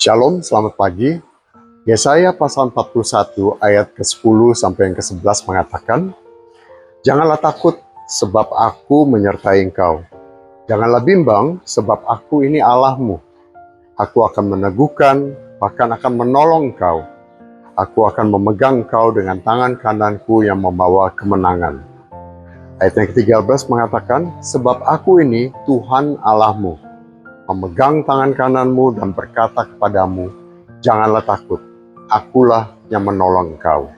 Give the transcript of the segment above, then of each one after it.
Shalom, selamat pagi. Yesaya pasal 41 ayat ke-10 sampai yang ke-11 mengatakan, "Janganlah takut sebab aku menyertai engkau. Janganlah bimbang sebab aku ini Allahmu. Aku akan meneguhkan, bahkan akan menolong engkau. Aku akan memegang engkau dengan tangan kananku yang membawa kemenangan." Ayat yang ke-13 mengatakan, "Sebab aku ini Tuhan Allahmu, memegang tangan kananmu dan berkata kepadamu, janganlah takut, akulah yang menolong engkau."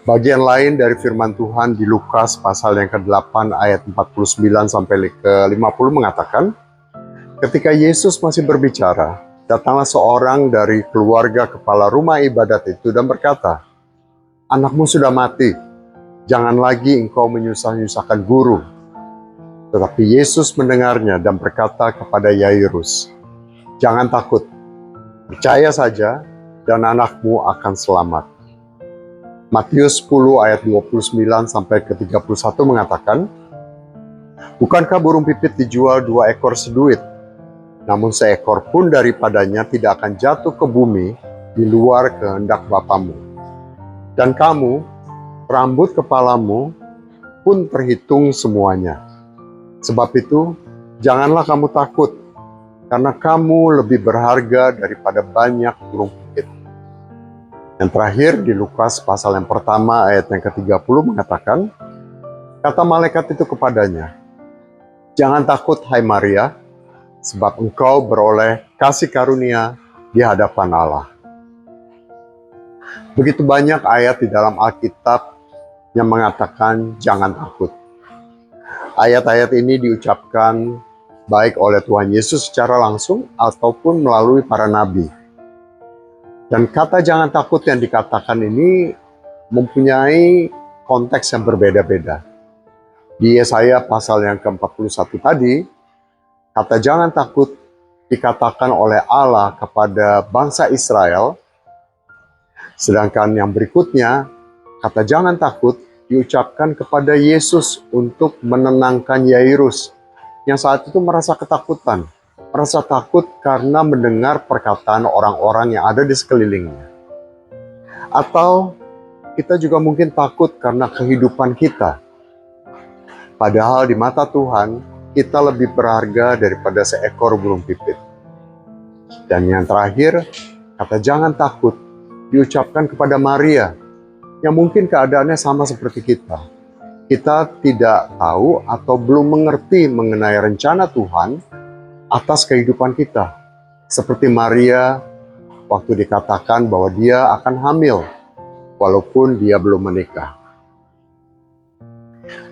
Bagian lain dari firman Tuhan di Lukas pasal yang ke-8 ayat 49 sampai ke-50 mengatakan, ketika Yesus masih berbicara, datanglah seorang dari keluarga kepala rumah ibadat itu dan berkata, "Anakmu sudah mati, jangan lagi engkau menyusah-nyusahkan guru." Tetapi Yesus mendengarnya dan berkata kepada Yairus, "Jangan takut, percaya saja dan anakmu akan selamat." Matius 10 ayat 29 sampai ke 31 mengatakan, "Bukankah burung pipit dijual 2 ekor seduit? Namun seekor pun daripadanya tidak akan jatuh ke bumi di luar kehendak Bapamu. Dan kamu, rambut kepalamu pun terhitung semuanya. Sebab itu, janganlah kamu takut, karena kamu lebih berharga daripada banyak burung pipit." Yang terakhir di Lukas pasal yang pertama ayat yang ke-30 mengatakan, kata malaikat itu kepadanya, "Jangan takut hai Maria, sebab engkau beroleh kasih karunia di hadapan Allah." Begitu banyak ayat di dalam Alkitab yang mengatakan jangan takut. Ayat-ayat ini diucapkan baik oleh Tuhan Yesus secara langsung ataupun melalui para nabi. Dan kata jangan takut yang dikatakan ini mempunyai konteks yang berbeda-beda. Di Yesaya pasal yang ke-41 tadi, kata jangan takut dikatakan oleh Allah kepada bangsa Israel, sedangkan yang berikutnya, kata jangan takut diucapkan kepada Yesus untuk menenangkan Yairus, yang saat itu merasa ketakutan, merasa takut karena mendengar perkataan orang-orang yang ada di sekelilingnya. Atau kita juga mungkin takut karena kehidupan kita. Padahal di mata Tuhan, kita lebih berharga daripada seekor burung pipit. Dan yang terakhir, kata jangan takut diucapkan kepada Maria, yang mungkin keadaannya sama seperti kita. Kita tidak tahu atau belum mengerti mengenai rencana Tuhan atas kehidupan kita. Seperti Maria waktu dikatakan bahwa dia akan hamil, walaupun dia belum menikah.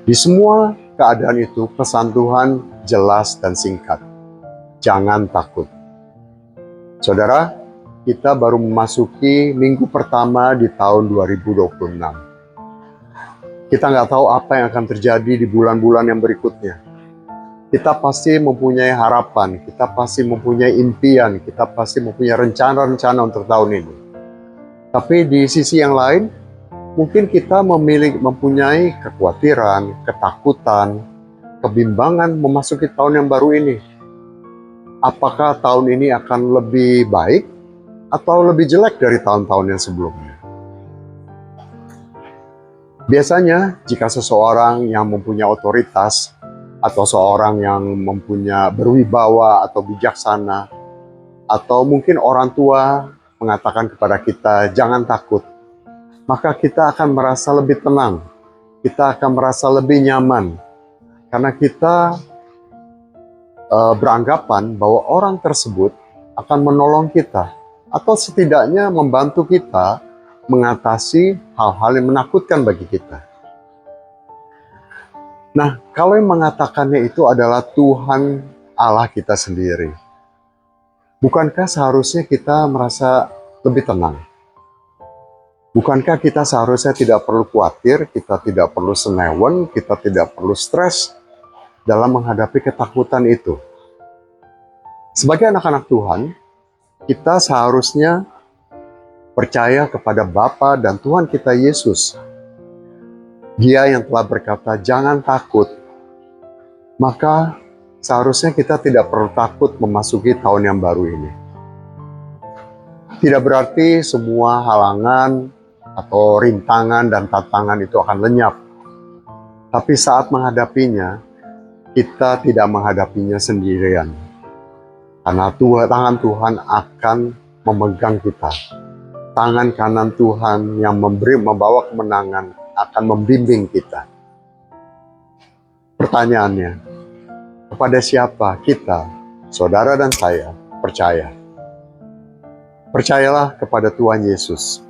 Di semua keadaan itu, pesan Tuhan jelas dan singkat. Jangan takut. Saudara, kita baru memasuki minggu pertama di tahun 2026. Kita nggak tahu apa yang akan terjadi di bulan-bulan yang berikutnya. Kita pasti mempunyai harapan, kita pasti mempunyai impian, kita pasti mempunyai rencana-rencana untuk tahun ini. Tapi di sisi yang lain, mungkin kita mempunyai kekhawatiran, ketakutan, kebimbangan memasuki tahun yang baru ini. Apakah tahun ini akan lebih baik atau lebih jelek dari tahun-tahun yang sebelumnya? Biasanya, jika seseorang yang mempunyai otoritas atau seorang yang berwibawa atau bijaksana, atau mungkin orang tua mengatakan kepada kita, jangan takut, maka kita akan merasa lebih tenang, kita akan merasa lebih nyaman, karena kita beranggapan bahwa orang tersebut akan menolong kita, atau setidaknya membantu kita mengatasi hal-hal yang menakutkan bagi kita. Nah, kalau yang mengatakannya itu adalah Tuhan Allah kita sendiri, bukankah seharusnya kita merasa lebih tenang? Bukankah kita seharusnya tidak perlu khawatir, kita tidak perlu senewan, kita tidak perlu stres dalam menghadapi ketakutan itu? Sebagai anak-anak Tuhan, kita seharusnya percaya kepada Bapa dan Tuhan kita Yesus. Dia yang telah berkata, jangan takut. Maka seharusnya kita tidak perlu takut memasuki tahun yang baru ini. Tidak berarti semua halangan atau rintangan dan tantangan itu akan lenyap. Tapi saat menghadapinya, kita tidak menghadapinya sendirian. Karena tangan Tuhan akan memegang kita. Tangan kanan Tuhan yang membawa kemenangan akan membimbing kita. Pertanyaannya, kepada siapa kita, saudara dan saya, percaya? Percayalah kepada Tuhan Yesus.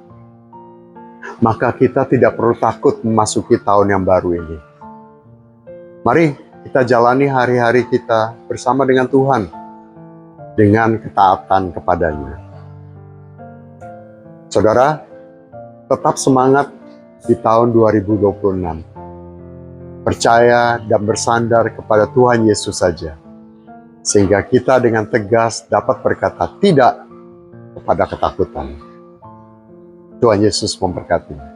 Maka kita tidak perlu takut memasuki tahun yang baru ini. Mari kita jalani hari-hari kita bersama dengan Tuhan, dengan ketaatan kepadanya. Saudara, tetap semangat di tahun 2026. Percaya dan bersandar kepada Tuhan Yesus saja. Sehingga kita dengan tegas dapat berkata tidak kepada ketakutan. Tuhan Yesus memberkati.